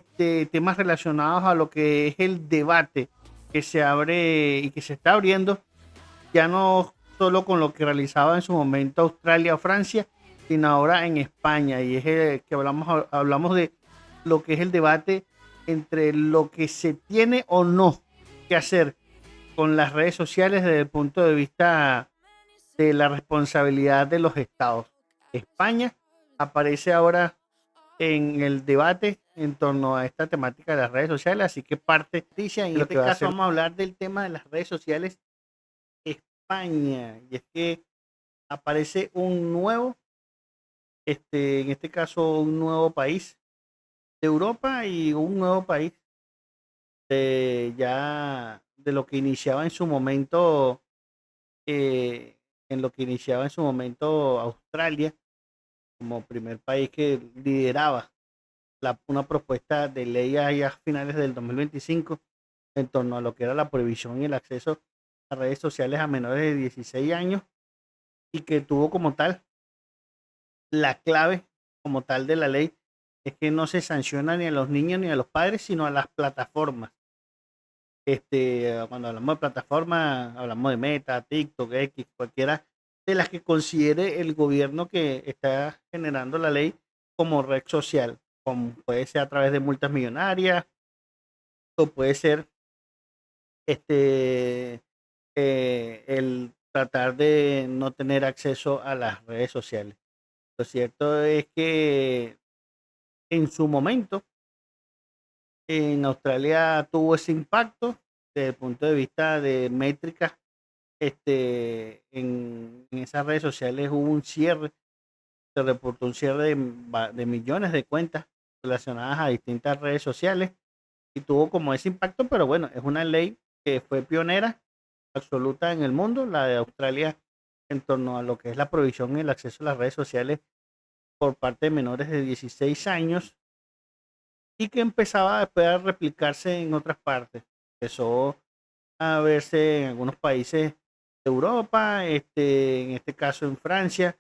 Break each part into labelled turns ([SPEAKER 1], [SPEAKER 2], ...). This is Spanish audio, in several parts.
[SPEAKER 1] temas relacionados a lo que es el debate que se abre y que se está abriendo, ya no solo con lo que realizaba en su momento Australia o Francia, sino ahora en España. Y es que hablamos de lo que es el debate entre lo que se tiene o no que hacer con las redes sociales desde el punto de vista de la responsabilidad de los estados. España aparece ahora en el debate en torno a esta temática de las redes sociales, así que parte noticia, en este caso vamos a hablar del tema de las redes sociales España, y es que aparece un nuevo, en este caso un nuevo país de Europa y un nuevo país ya de lo que iniciaba en su momento, en lo que iniciaba en su momento Australia como primer país que lideraba una propuesta de ley ahí a finales del 2025 en torno a lo que era la prohibición y el acceso a redes sociales a menores de 16 años, y que tuvo como tal la clave como tal de la ley es que no se sanciona ni a los niños ni a los padres, sino a las plataformas. Cuando hablamos de plataformas, hablamos de Meta, TikTok, X, cualquiera de las que considere el gobierno que está generando la ley como red social, como puede ser a través de multas millonarias o puede ser este el tratar de no tener acceso a las redes sociales. Lo cierto es que en su momento en Australia tuvo ese impacto desde el punto de vista de métricas. En esas redes sociales hubo un cierre, se reportó un cierre de millones de cuentas relacionadas a distintas redes sociales y tuvo como ese impacto, pero bueno, es una ley que fue pionera absoluta en el mundo, la de Australia, en torno a lo que es la prohibición y el acceso a las redes sociales por parte de menores de 16 años, y que empezaba después a replicarse en otras partes. Empezó a verse en algunos países de Europa, en este caso en Francia,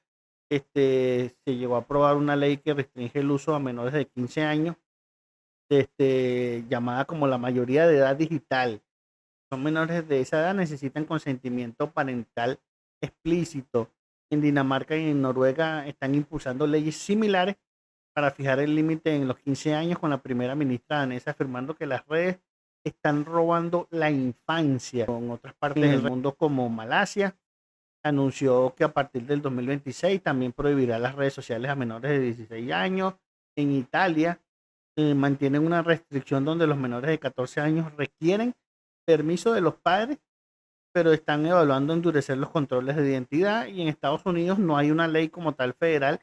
[SPEAKER 1] se llegó a aprobar una ley que restringe el uso a menores de 15 años, llamada como la mayoría de edad digital. Son menores de esa edad, necesitan consentimiento parental explícito. En Dinamarca y en Noruega están impulsando leyes similares para fijar el límite en los 15 años, con la primera ministra danesa afirmando que las redes están robando la infancia. En otras partes del mundo como Malasia anunció que a partir del 2026 también prohibirá las redes sociales a menores de 16 años. En Italia mantienen una restricción donde los menores de 14 años requieren permiso de los padres, pero están evaluando endurecer los controles de identidad. Y en Estados Unidos no hay una ley como tal federal,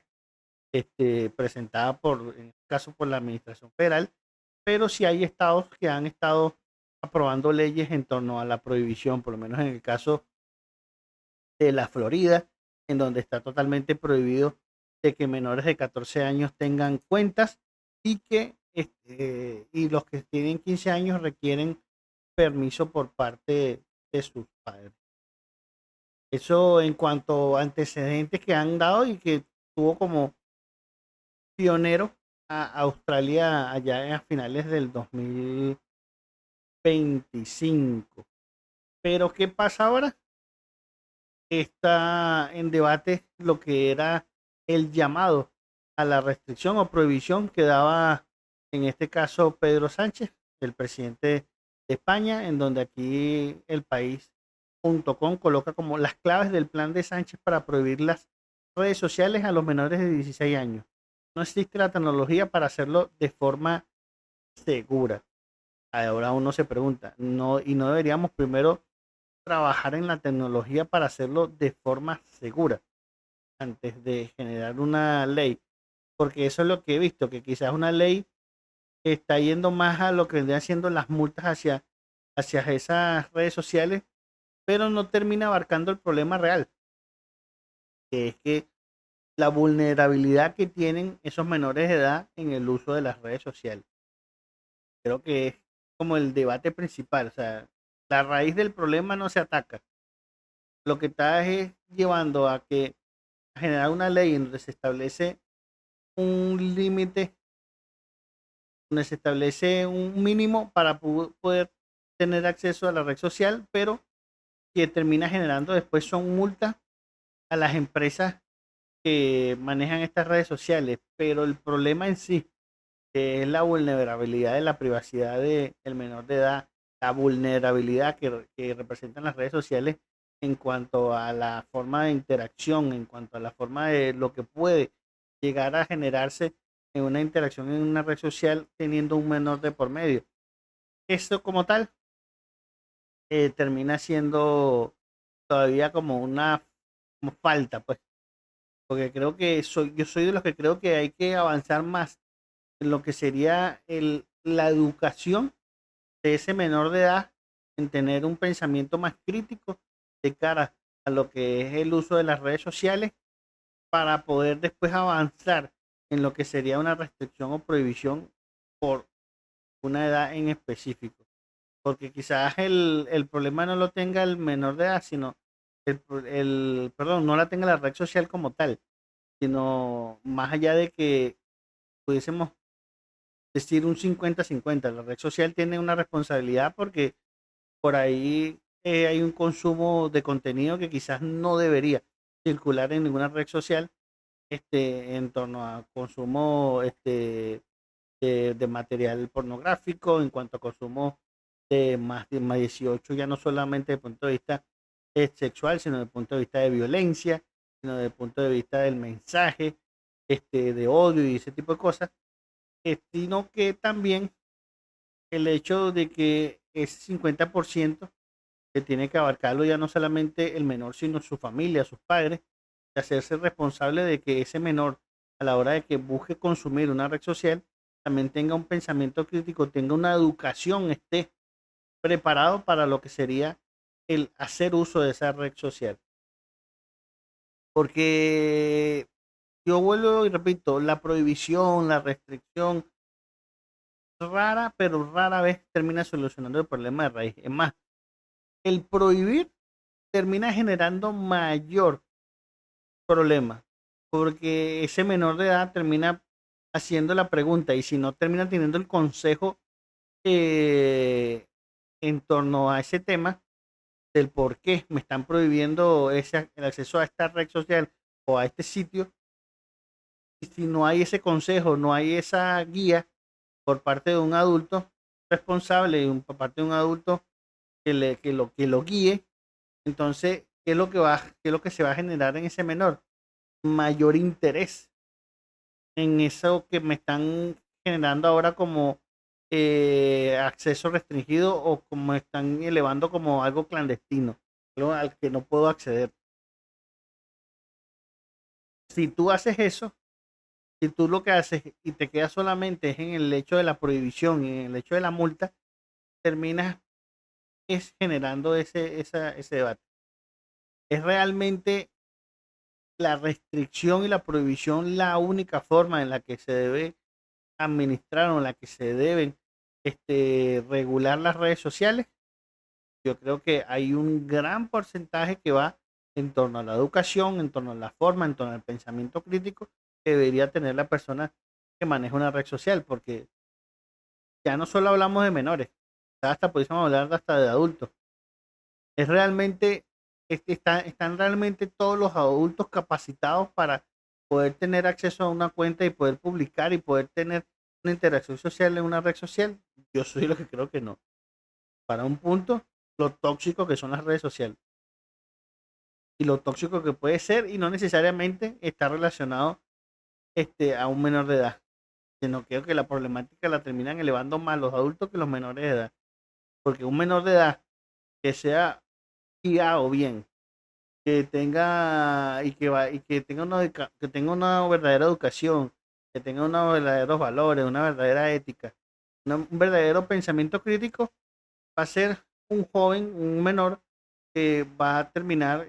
[SPEAKER 1] presentada en este caso por la administración federal, pero sí hay estados que han estado aprobando leyes en torno a la prohibición, por lo menos en el caso de la Florida, en donde está totalmente prohibido de que menores de 14 años tengan cuentas, y que y los que tienen 15 años requieren permiso por parte de sus padres. Eso en cuanto a antecedentes que han dado y que tuvo como pionero a Australia allá a finales del 2025. Pero ¿qué pasa ahora? Está en debate lo que era el llamado a la restricción o prohibición que daba en este caso Pedro Sánchez, el presidente de España, en donde aquí el país.com coloca como las claves del plan de Sánchez para prohibir las redes sociales a los menores de 16 años. No existe la tecnología para hacerlo de forma segura. Ahora uno se pregunta, no, y no deberíamos primero trabajar en la tecnología para hacerlo de forma segura antes de generar una ley, porque eso es lo que he visto, que quizás una ley está yendo más a lo que vendrían siendo las multas hacia esas redes sociales, pero no termina abarcando el problema real, que es que la vulnerabilidad que tienen esos menores de edad en el uso de las redes sociales. Creo que es como el debate principal, o sea, la raíz del problema no se ataca. Lo que está es llevando a generar una ley en donde se establece un límite donde se establece un mínimo para poder tener acceso a la red social, pero que termina generando después son multas a las empresas que manejan estas redes sociales. Pero el problema en sí, que es la vulnerabilidad de la privacidad del menor de edad, la vulnerabilidad que representan las redes sociales en cuanto a la forma de interacción, en cuanto a la forma de lo que puede llegar a generarse en una interacción en una red social teniendo un menor de por medio. Esto como tal termina siendo todavía como una como falta, pues, porque creo que yo soy de los que creo que hay que avanzar más en lo que sería la educación de ese menor de edad en tener un pensamiento más crítico de cara a lo que es el uso de las redes sociales para poder después avanzar en lo que sería una restricción o prohibición por una edad en específico. Porque quizás el problema no lo tenga el menor de edad, sino perdón, no la tenga la red social como tal, sino más allá de que pudiésemos decir un 50-50. La red social tiene una responsabilidad porque por ahí hay un consumo de contenido que quizás no debería circular en ninguna red social en torno a consumo de material pornográfico, en cuanto a consumo de más 18, ya no solamente desde el punto de vista sexual, sino desde el punto de vista de violencia, sino desde el punto de vista del mensaje, de odio y ese tipo de cosas, sino que también el hecho de que ese 50% que tiene que abarcarlo ya no solamente el menor, sino su familia, sus padres, de hacerse responsable de que ese menor, a la hora de que busque consumir una red social, también tenga un pensamiento crítico, tenga una educación, esté preparado para lo que sería el hacer uso de esa red social. Porque yo vuelvo y repito, la prohibición, la restricción, rara, pero rara vez termina solucionando el problema de raíz. Es más, el prohibir termina generando mayor problema, porque ese menor de edad termina haciendo la pregunta y si no termina teniendo el consejo eh, en torno a ese tema del por qué me están prohibiendo el acceso a esta red social o a este sitio, y si no hay ese consejo, no hay esa guía por parte de un adulto responsable, por parte de un adulto que lo guíe, entonces, ¿qué es lo que se va a generar en ese menor? Mayor interés en eso que me están generando ahora como acceso restringido o como están elevando como algo clandestino, algo al que no puedo acceder. Si tú haces eso, si tú lo que haces y te quedas solamente es en el hecho de la prohibición y en el hecho de la multa, terminas es generando ese debate. Es realmente la restricción y la prohibición la única forma en la que se debe administrar o en la que se deben regular las redes sociales. Yo creo que hay un gran porcentaje que va en torno a la educación, en torno a la forma, en torno al pensamiento crítico que debería tener la persona que maneja una red social, porque ya no solo hablamos de menores, ya hasta pudiésemos hablar hasta de adultos. Es realmente, están realmente todos los adultos capacitados para poder tener acceso a una cuenta y poder publicar y poder tener una interacción social en una red social. Yo soy lo que creo que no. Para un punto, lo tóxico que son las redes sociales y lo tóxico que puede ser y no necesariamente está relacionado a un menor de edad, sino creo que la problemática la terminan elevando más los adultos que los menores de edad, porque un menor de edad que sea guiado bien, que tenga y que tenga que tenga una verdadera educación, que tenga unos verdaderos valores, una verdadera ética, un verdadero pensamiento crítico, va a ser un joven, un menor que va a terminar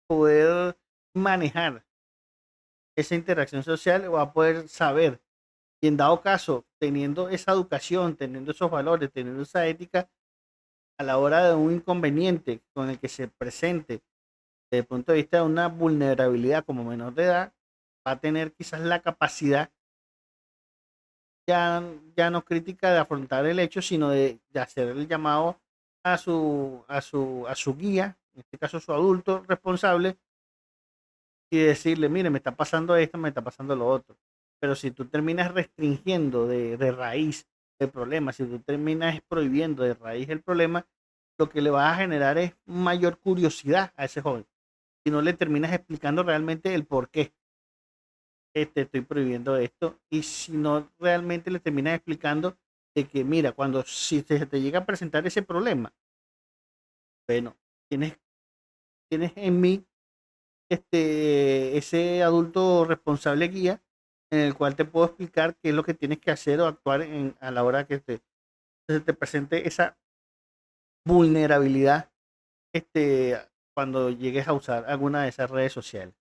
[SPEAKER 1] poder manejar esa interacción social, va a poder saber y en dado caso, teniendo esa educación, teniendo esos valores, teniendo esa ética, a la hora de un inconveniente con el que se presente desde el punto de vista de una vulnerabilidad como menor de edad, va a tener quizás la capacidad ya no crítica de afrontar el hecho, sino de hacer el llamado a su guía, en este caso su adulto responsable, y decirle, mire, me está pasando esto, me está pasando lo otro. Pero si tú terminas restringiendo de raíz el problema, si tú terminas prohibiendo de raíz el problema, lo que le va a generar es mayor curiosidad a ese joven. Si no le terminas explicando realmente el por qué te estoy prohibiendo esto, y si no realmente le terminas explicando de que, mira, cuando si se te llega a presentar ese problema, bueno, tienes, tienes en mí ese adulto responsable guía en el cual te puedo explicar qué es lo que tienes que hacer o actuar a la hora que se te presente esa vulnerabilidad este, cuando llegues a usar alguna de esas redes sociales.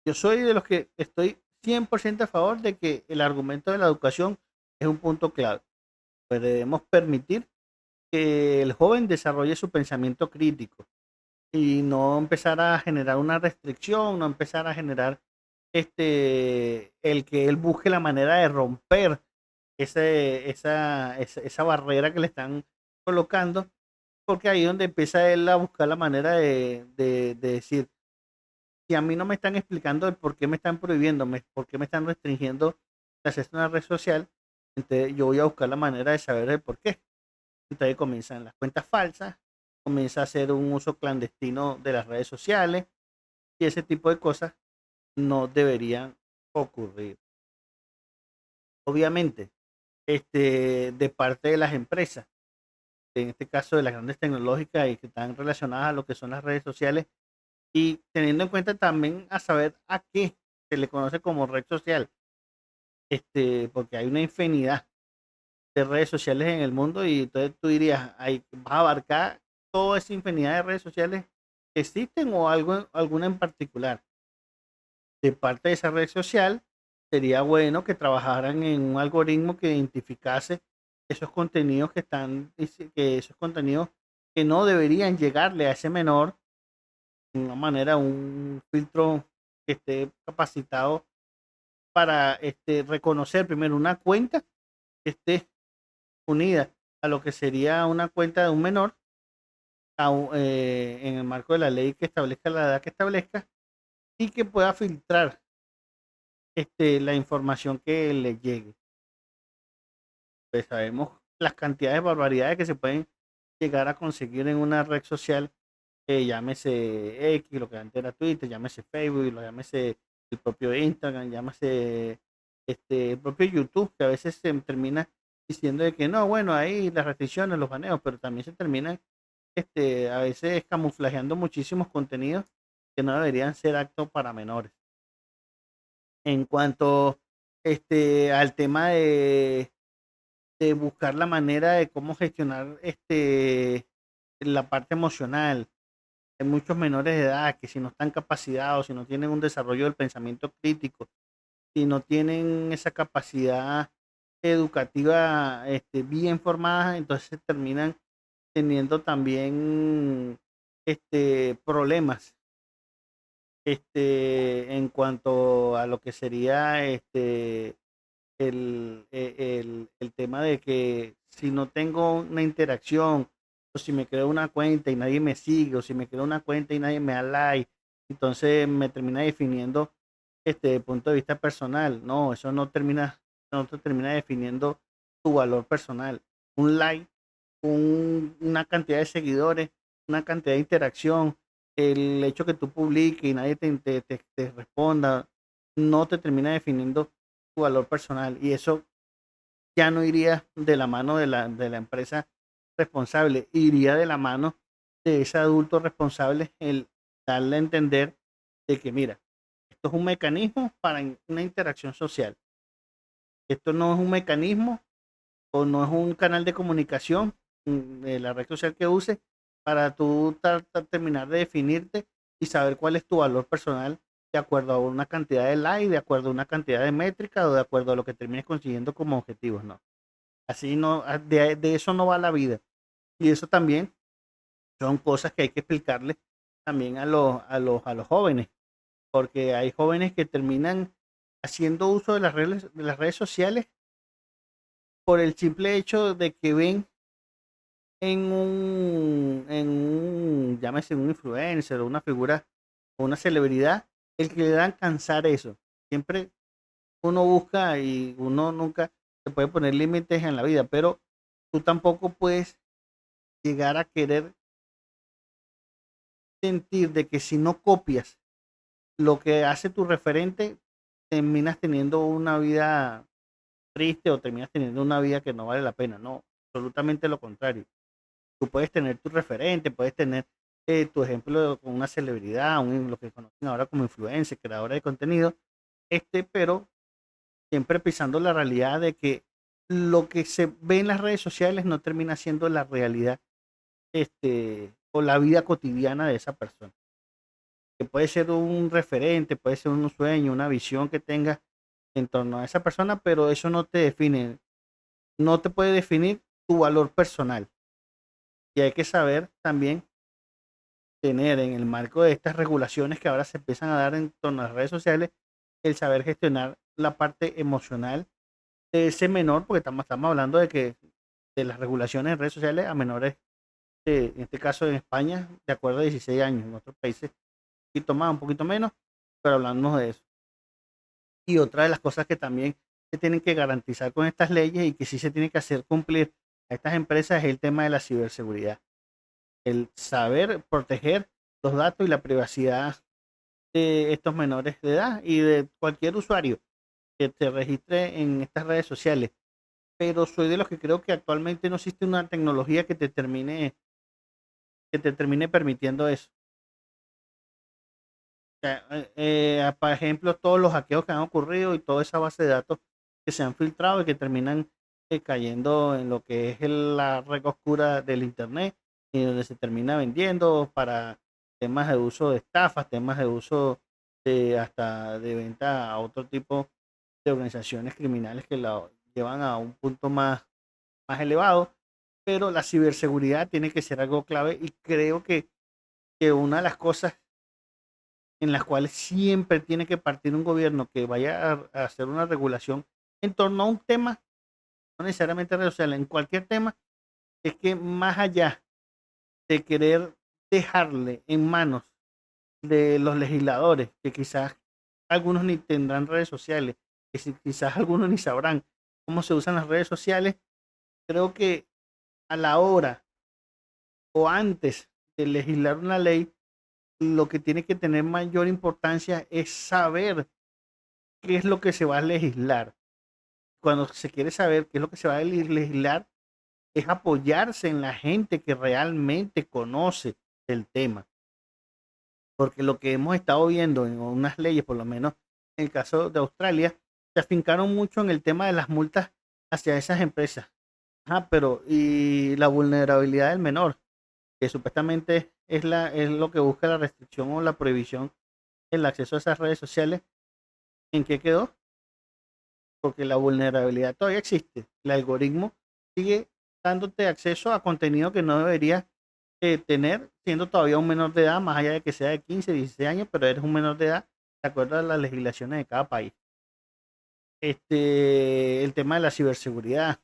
[SPEAKER 1] Yo soy de los que estoy 100% a favor de que el argumento de la educación es un punto clave. Pues debemos permitir que el joven desarrolle su pensamiento crítico y no empezar a generar una restricción, no empezar a generar el que él busque la manera de romper esa barrera que le están colocando, porque ahí es donde empieza él a buscar la manera de decir, si a mí no me están explicando el por qué me están prohibiendo, por qué me están restringiendo el acceso a una red social, entonces yo voy a buscar la manera de saber el por qué. Entonces comienzan las cuentas falsas, comienza a hacer un uso clandestino de las redes sociales y ese tipo de cosas no deberían ocurrir. Obviamente, de parte de las empresas, en este caso de las grandes tecnológicas y que están relacionadas a lo que son las redes sociales, y teniendo en cuenta también a saber a qué se le conoce como red social, porque hay una infinidad de redes sociales en el mundo y entonces tú dirías, vas a abarcar toda esa infinidad de redes sociales que existen o alguna en particular. De parte de esa red social, sería bueno que trabajaran en un algoritmo que identificase esos contenidos que esos contenidos que no deberían llegarle a ese menor de una manera, un filtro que esté capacitado para reconocer primero una cuenta que esté unida a lo que sería una cuenta de un menor en el marco de la ley que establezca la edad que establezca y que pueda filtrar la información que le llegue. Pues sabemos las cantidades de barbaridades que se pueden llegar a conseguir en una red social, llámese X, lo que antes era Twitter, llámese Facebook, lo llámese el propio Instagram, llámese el propio YouTube, que a veces se termina diciendo de que no, bueno, ahí las restricciones, los baneos, pero también se terminan a veces camuflajeando muchísimos contenidos que no deberían ser aptos para menores. En cuanto al tema de buscar la manera de cómo gestionar la parte emocional. Hay muchos menores de edad que si no están capacitados, si no tienen un desarrollo del pensamiento crítico, si no tienen esa capacidad educativa bien formada, entonces terminan teniendo también problemas en cuanto a lo que sería el tema de que si no tengo una interacción, o si me creo una cuenta y nadie me sigue, o si me creo una cuenta y nadie me da like, entonces me termina definiendo punto de vista personal. No, eso no te termina definiendo tu valor personal. Un like, una cantidad de seguidores, una cantidad de interacción, el hecho que tú publiques y nadie te responda, no te termina definiendo tu valor personal. Y eso ya no iría de la mano de la empresa responsable, iría de la mano de ese adulto responsable el darle a entender de que, mira, esto es un mecanismo para una interacción social. Esto no es un mecanismo o no es un canal de comunicación de la red social que uses para tú terminar de definirte y saber cuál es tu valor personal de acuerdo a una cantidad de likes, de acuerdo a una cantidad de métricas o de acuerdo a lo que termines consiguiendo como objetivos, ¿no? Así no, de eso no va la vida. Y eso también son cosas que hay que explicarle también a los jóvenes, porque hay jóvenes que terminan haciendo uso de las redes sociales por el simple hecho de que ven llámese un influencer o una figura o una celebridad, el que le dan cansar eso. Siempre uno busca y uno nunca se puede poner límites en la vida, pero tú tampoco puedes llegar a querer sentir de que si no copias lo que hace tu referente, terminas teniendo una vida triste o terminas teniendo una vida que no vale la pena. No, absolutamente lo contrario. Tú puedes tener tu referente, puedes tener tu ejemplo con una celebridad, lo que conocen ahora como influencer, creadora de contenido, pero siempre pisando la realidad de que lo que se ve en las redes sociales no termina siendo la realidad, o la vida cotidiana de esa persona. Que puede ser un referente, puede ser un sueño, una visión que tengas en torno a esa persona, pero eso no te define, no te puede definir tu valor personal. Y hay que saber también tener en el marco de estas regulaciones que ahora se empiezan a dar en torno a las redes sociales, el saber gestionar la parte emocional de ese menor, porque estamos hablando de que de las regulaciones en redes sociales a menores, en este caso en España, de acuerdo a 16 años, en otros países un poquito más, un poquito menos, pero hablamos de eso. Y otra de las cosas que también se tienen que garantizar con estas leyes y que sí se tiene que hacer cumplir a estas empresas es el tema de la ciberseguridad. El saber proteger los datos y la privacidad de estos menores de edad y de cualquier usuario que se registre en estas redes sociales. Pero soy de los que creo que actualmente no existe una tecnología que te termine permitiendo eso. Sea, por ejemplo, todos los hackeos que han ocurrido y toda esa base de datos que se han filtrado y que terminan cayendo en lo que es la red oscura del Internet y donde se termina vendiendo para temas de uso de estafas, temas de uso de hasta de venta a otro tipo de organizaciones criminales que la llevan a un punto más elevado. Pero la ciberseguridad tiene que ser algo clave y creo que una de las cosas en las cuales siempre tiene que partir un gobierno que vaya a hacer una regulación en torno a un tema, no necesariamente redes sociales, en cualquier tema, es que más allá de querer dejarle en manos de los legisladores, que quizás algunos ni tendrán redes sociales, que quizás algunos ni sabrán cómo se usan las redes sociales, creo que a la hora o antes de legislar una ley, lo que tiene que tener mayor importancia es saber qué es lo que se va a legislar. Cuando se quiere saber qué es lo que se va a legislar, es apoyarse en la gente que realmente conoce el tema. Porque lo que hemos estado viendo en unas leyes, por lo menos en el caso de Australia, se afincaron mucho en el tema de las multas hacia esas empresas. Ajá, pero y la vulnerabilidad del menor, que supuestamente es lo que busca la restricción o la prohibición el acceso a esas redes sociales, ¿en qué quedó? Porque la vulnerabilidad todavía existe. El algoritmo sigue dándote acceso a contenido que no deberías tener, siendo todavía un menor de edad, más allá de que sea de 15, 16 años, pero eres un menor de edad, de acuerdo a las legislaciones de cada país. El tema de la ciberseguridad.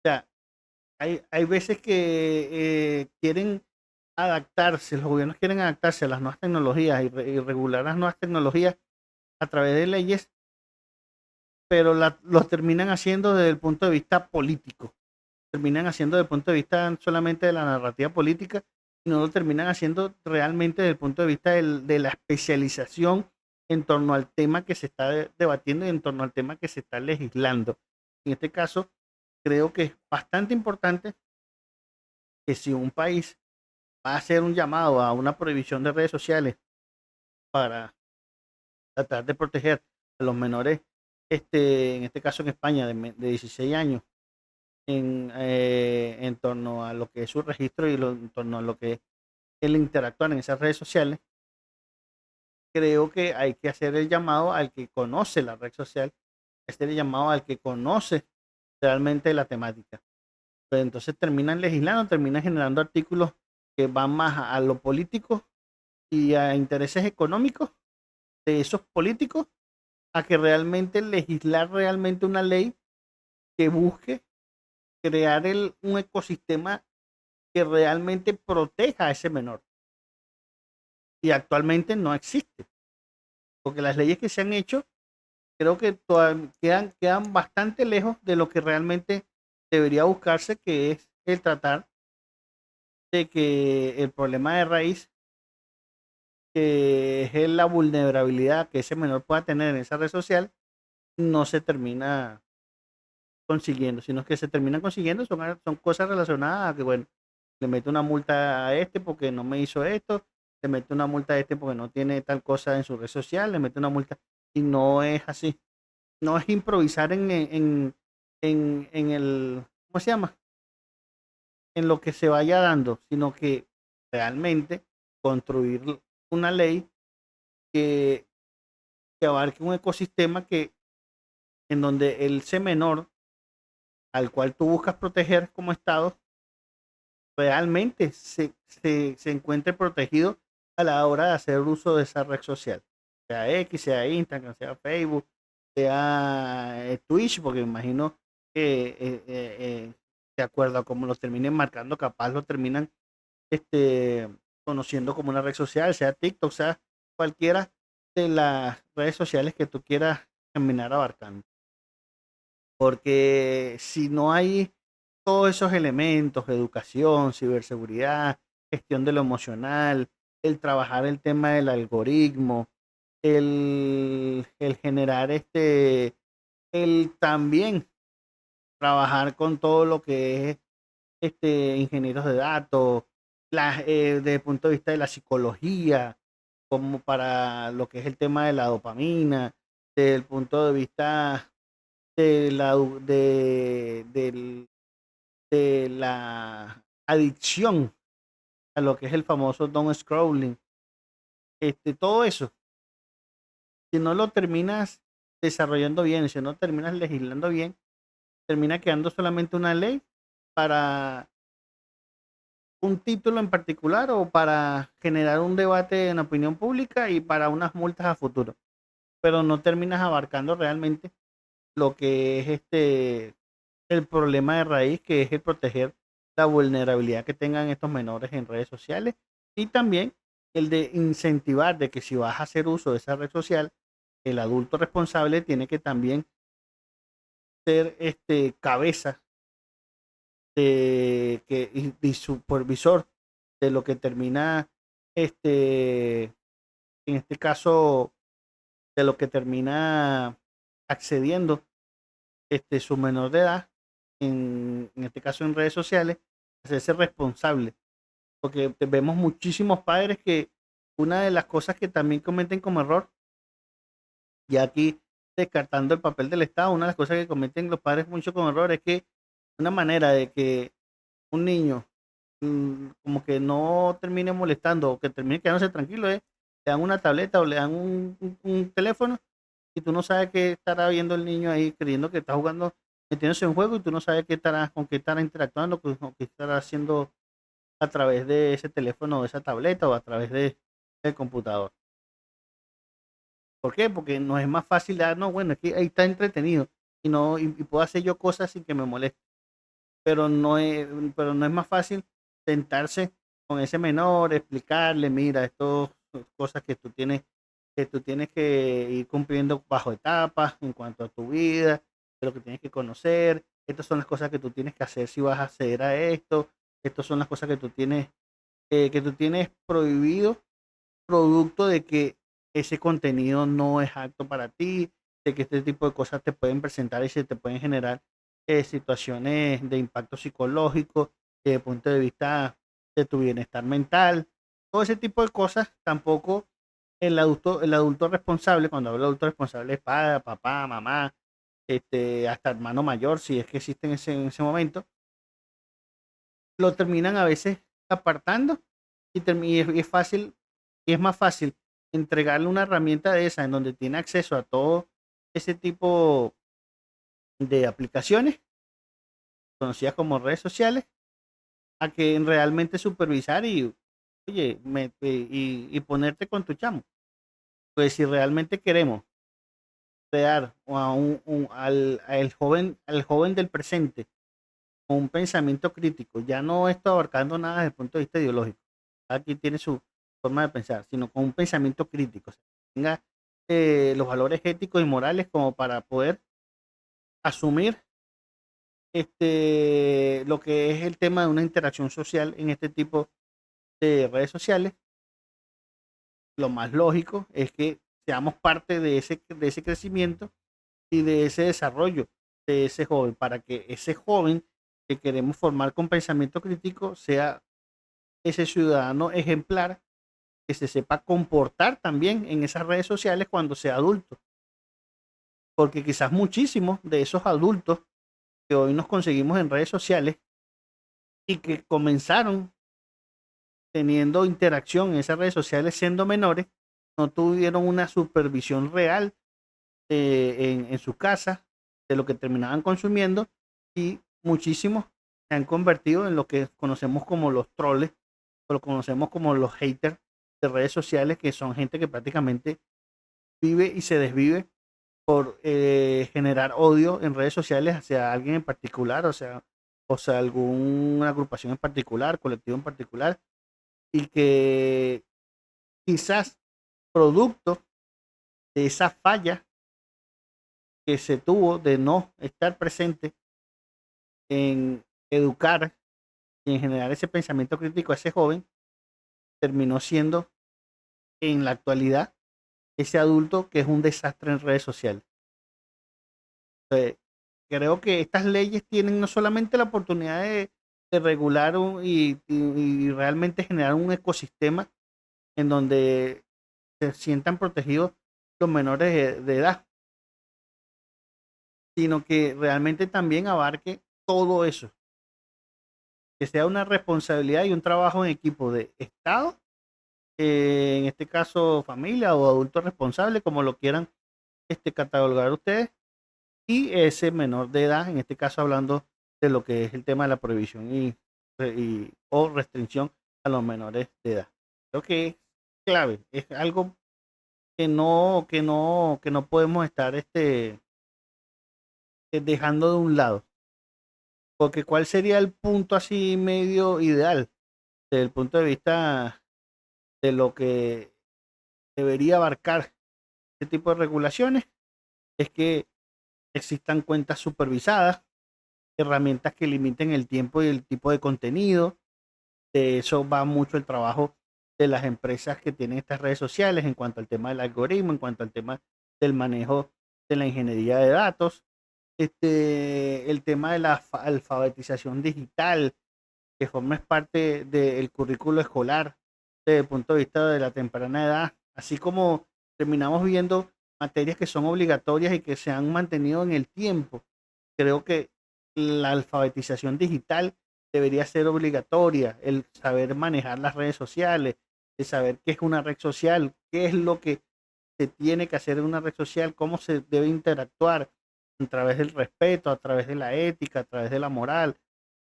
[SPEAKER 1] O sea, hay veces que quieren adaptarse, los gobiernos quieren adaptarse a las nuevas tecnologías y regular las nuevas tecnologías a través de leyes, pero los terminan haciendo desde el punto de vista político. Terminan haciendo desde el punto de vista solamente de la narrativa política, sino lo terminan haciendo realmente desde el punto de vista de la especialización en torno al tema que se está debatiendo y en torno al tema que se está legislando. En este caso, creo que es bastante importante que si un país va a hacer un llamado a una prohibición de redes sociales para tratar de proteger a los menores, en este caso en España, de 16 años, en torno a lo que es su registro y en torno a lo que es el interactuar en esas redes sociales, creo que hay que hacer el llamado al que conoce la red social, hacer el llamado al que conoce realmente la temática. Pero entonces terminan legislando, terminan generando artículos que van más a lo político y a intereses económicos de esos políticos a que realmente legislar realmente una ley que busque crear un ecosistema que realmente proteja a ese menor. Y actualmente no existe, porque las leyes que se han hecho creo que todavía quedan bastante lejos de lo que realmente debería buscarse, que es el tratar de que el problema de raíz, que es la vulnerabilidad que ese menor pueda tener en esa red social, no se termina consiguiendo, sino que se terminan consiguiendo son cosas relacionadas a que, bueno, le meto una multa a este porque no me hizo esto, le meto una multa a este porque no tiene tal cosa en su red social, le meto una multa, y no es así, no es improvisar en el, ¿cómo se llama? En lo que se vaya dando, sino que realmente construir una ley que, que abarque un ecosistema en donde el ese menor al cual tú buscas proteger como Estado realmente se encuentre protegido a la hora de hacer uso de esa red social, sea X, sea Instagram, sea Facebook, sea Twitch, porque me imagino que de acuerdo a cómo lo terminen marcando, capaz lo terminan este, conociendo como una red social, sea TikTok, sea cualquiera de las redes sociales que tú quieras terminar abarcando. Porque si no hay todos esos elementos, educación, ciberseguridad, gestión de lo emocional, el trabajar el tema del algoritmo, el generar el también trabajar con todo lo que es ingenieros de datos, desde el punto de vista de la psicología, como para lo que es el tema de la dopamina, desde el punto de vista de de la adicción a lo que es el famoso doom scrolling, todo eso, si no lo terminas desarrollando bien, si no terminas legislando bien, termina quedando solamente una ley para un título en particular o para generar un debate en la opinión pública y para unas multas a futuro, pero no terminas abarcando realmente lo que es el problema de raíz, que es el proteger la vulnerabilidad que tengan estos menores en redes sociales, y también el de incentivar de que si vas a hacer uso de esa red social, el adulto responsable tiene que también ser cabeza y supervisor de lo que termina este en este caso de lo que termina accediendo su menor de edad, en este caso en redes sociales, hacerse responsable, porque vemos muchísimos padres que una de las cosas que también cometen como error, y aquí descartando el papel del Estado, una de las cosas que cometen los padres mucho como error es que una manera de que un niño como que no termine molestando o que termine quedándose tranquilo es, le dan una tableta o le dan un teléfono y tú no sabes qué estará viendo el niño ahí creyendo que está jugando, metiéndose en juego y tú no sabes con qué estará interactuando, con qué estará haciendo a través de ese teléfono o esa tableta o a través del computador. ¿Por qué? Porque no es más fácil, no, bueno, es que ahí está entretenido y no y puedo hacer yo cosas sin que me moleste, pero no es más fácil sentarse con ese menor, explicarle, mira, esto son cosas que tú tienes que ir cumpliendo bajo etapas en cuanto a tu vida, de lo que tienes que conocer, estas son las cosas que tú tienes que hacer si vas a acceder a esto, estas son las cosas que tú tienes prohibido, producto de que ese contenido no es apto para ti, de que este tipo de cosas te pueden presentar y se te pueden generar situaciones de impacto psicológico, desde el punto de vista de tu bienestar mental, todo ese tipo de cosas. Tampoco el adulto responsable, cuando hablo de adulto responsable, es padre, papá, mamá, hasta hermano mayor, si es que existe en ese momento, lo terminan a veces apartando y es fácil, y es más fácil entregarle una herramienta de esa en donde tiene acceso a todo ese tipo de aplicaciones conocidas como redes sociales, a que realmente supervisar y, oye, y ponerte con tu chamo. Pues si realmente queremos crear al joven del presente con un pensamiento crítico, ya no esto abarcando nada desde el punto de vista ideológico, aquí tiene su forma de pensar, sino con un pensamiento crítico, o sea, tenga los valores éticos y morales como para poder asumir lo que es el tema de una interacción social en este tipo de redes sociales. Lo más lógico es que seamos parte de ese crecimiento y de ese desarrollo de ese joven, para que ese joven que queremos formar con pensamiento crítico sea ese ciudadano ejemplar que se sepa comportar también en esas redes sociales cuando sea adulto. Porque quizás muchísimos de esos adultos que hoy nos conseguimos en redes sociales y que comenzaron teniendo interacción en esas redes sociales siendo menores, no tuvieron una supervisión real en su casa de lo que terminaban consumiendo, y muchísimos se han convertido en lo que conocemos como los troles, o lo conocemos como los haters de redes sociales, que son gente que prácticamente vive y se desvive por generar odio en redes sociales hacia alguien en particular, o sea, alguna agrupación en particular, colectivo en particular, y que quizás producto de esa falla que se tuvo de no estar presente en educar y en generar ese pensamiento crítico a ese joven, terminó siendo en la actualidad ese adulto que es un desastre en redes sociales. Entonces, creo que estas leyes tienen no solamente la oportunidad de regular y realmente generar un ecosistema en donde se sientan protegidos los menores de edad, sino que realmente también abarque todo eso, que sea una responsabilidad y un trabajo en equipo de Estado, en este caso familia o adulto responsable, como lo quieran catalogar ustedes, y ese menor de edad, en este caso hablando de lo que es el tema de la prohibición o restricción a los menores de edad. Creo que es clave, es algo que no podemos estar dejando de un lado, porque ¿cuál sería el punto así medio ideal desde el punto de vista de lo que debería abarcar este tipo de regulaciones? Es que existan cuentas supervisadas, herramientas que limiten el tiempo y el tipo de contenido. De eso va mucho el trabajo de las empresas que tienen estas redes sociales en cuanto al tema del algoritmo, en cuanto al tema del manejo de la ingeniería de datos, el tema de la alfabetización digital, que forma parte del currículo escolar desde el punto de vista de la temprana edad, así como terminamos viendo materias que son obligatorias y que se han mantenido en el tiempo. Creo que la alfabetización digital debería ser obligatoria, el saber manejar las redes sociales, el saber qué es una red social, qué es lo que se tiene que hacer en una red social, cómo se debe interactuar a través del respeto, a través de la ética, a través de la moral,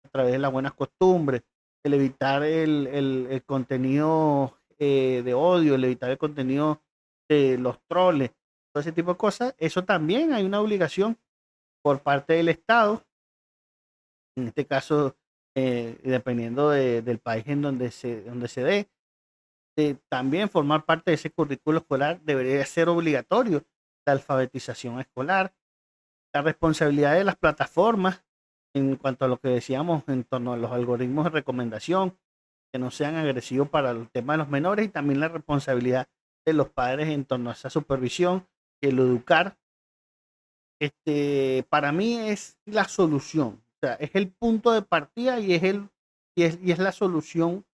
[SPEAKER 1] a través de las buenas costumbres, el evitar el contenido de odio, el evitar el contenido de los troles, todo ese tipo de cosas. Eso también hay una obligación por parte del Estado, en este caso, dependiendo del país en donde se dé, también formar parte de ese currículo escolar debería ser obligatorio, la alfabetización escolar, la responsabilidad de las plataformas en cuanto a lo que decíamos en torno a los algoritmos de recomendación, que no sean agresivos para el tema de los menores, y también la responsabilidad de los padres en torno a esa supervisión, y el educar. Para mí es la solución, o sea, es el punto de partida y es la solución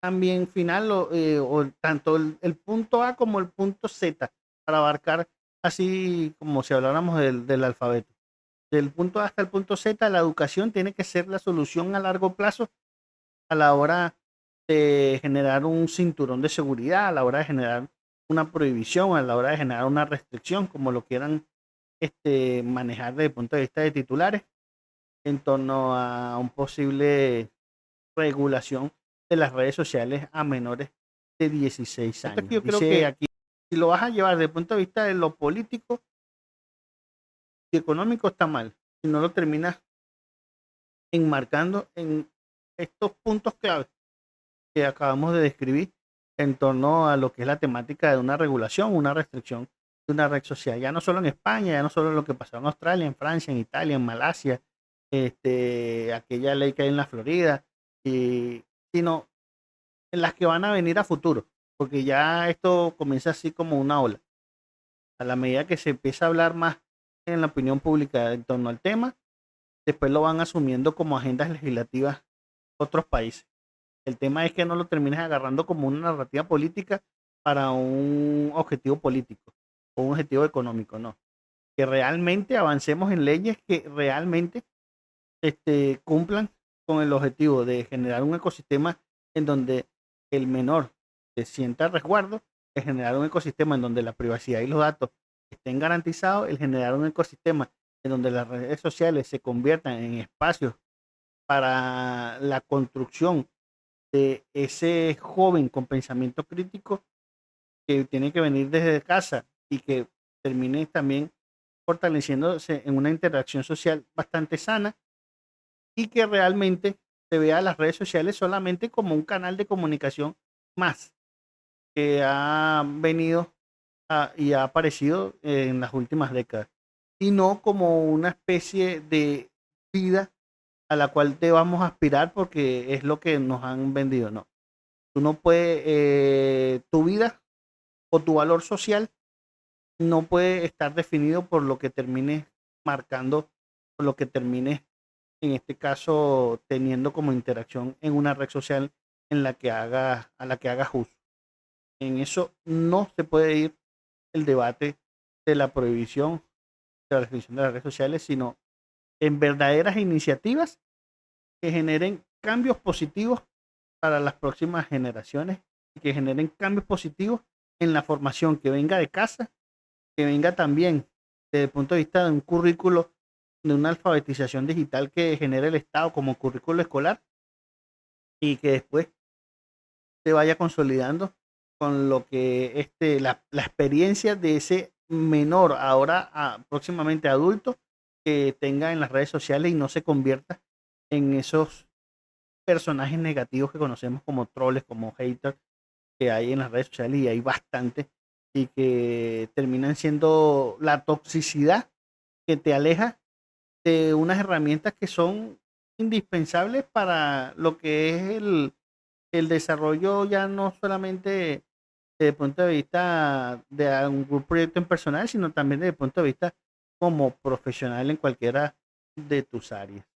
[SPEAKER 1] también final, o tanto el punto A como el punto Z, para abarcar así como si habláramos del alfabeto. Del punto A hasta el punto Z, la educación tiene que ser la solución a largo plazo a la hora de generar un cinturón de seguridad, a la hora de generar una prohibición, a la hora de generar una restricción, como lo quieran manejar desde el punto de vista de titulares, en torno a un posible regulación de las redes sociales a menores de 16 años. Yo creo que aquí, si lo vas a llevar desde el punto de vista de lo político, y económico está mal. Si no lo terminas enmarcando en estos puntos clave que acabamos de describir en torno a lo que es la temática de una regulación, una restricción de una red social. Ya no solo en España, ya no solo lo que pasó en Australia, en Francia, en Italia, en Malasia, aquella ley que hay en la Florida, sino en las que van a venir a futuro, porque ya esto comienza así como una ola. A la medida que se empieza a hablar más en la opinión pública en torno al tema, después lo van asumiendo como agendas legislativas otros países. El tema es que no lo termines agarrando como una narrativa política para un objetivo político o un objetivo económico, no. Que realmente avancemos en leyes que realmente cumplan con el objetivo de generar un ecosistema en donde el menor se sienta resguardo, de generar un ecosistema en donde la privacidad y los datos estén garantizados, el generar un ecosistema en donde las redes sociales se conviertan en espacios para la construcción de ese joven con pensamiento crítico que tiene que venir desde casa y que termine también fortaleciéndose en una interacción social bastante sana y que realmente se vea las redes sociales solamente como un canal de comunicación más que ha venido y ha aparecido en las últimas décadas y no como una especie de vida a la cual debamos aspirar porque es lo que nos han vendido, no. Tú no puedes, tu vida o tu valor social no puede estar definido por lo que termines marcando, por lo que termines, en este caso, teniendo como interacción en una red social en la que a la que hagas uso. En eso no se puede ir el debate de la prohibición, de la restricción de las redes sociales, sino en verdaderas iniciativas que generen cambios positivos para las próximas generaciones y que generen cambios positivos en la formación que venga de casa, que venga también desde el punto de vista de un currículo, de una alfabetización digital que genere el Estado como currículo escolar y que después se vaya consolidando con lo que la experiencia de ese menor, ahora próximamente adulto, que tenga en las redes sociales y no se convierta en esos personajes negativos que conocemos como troles, como haters, que hay en las redes sociales y hay bastante, y que terminan siendo la toxicidad que te aleja de unas herramientas que son indispensables para lo que es el desarrollo ya no solamente desde el punto de vista de algún proyecto en personal, sino también desde el punto de vista como profesional en cualquiera de tus áreas.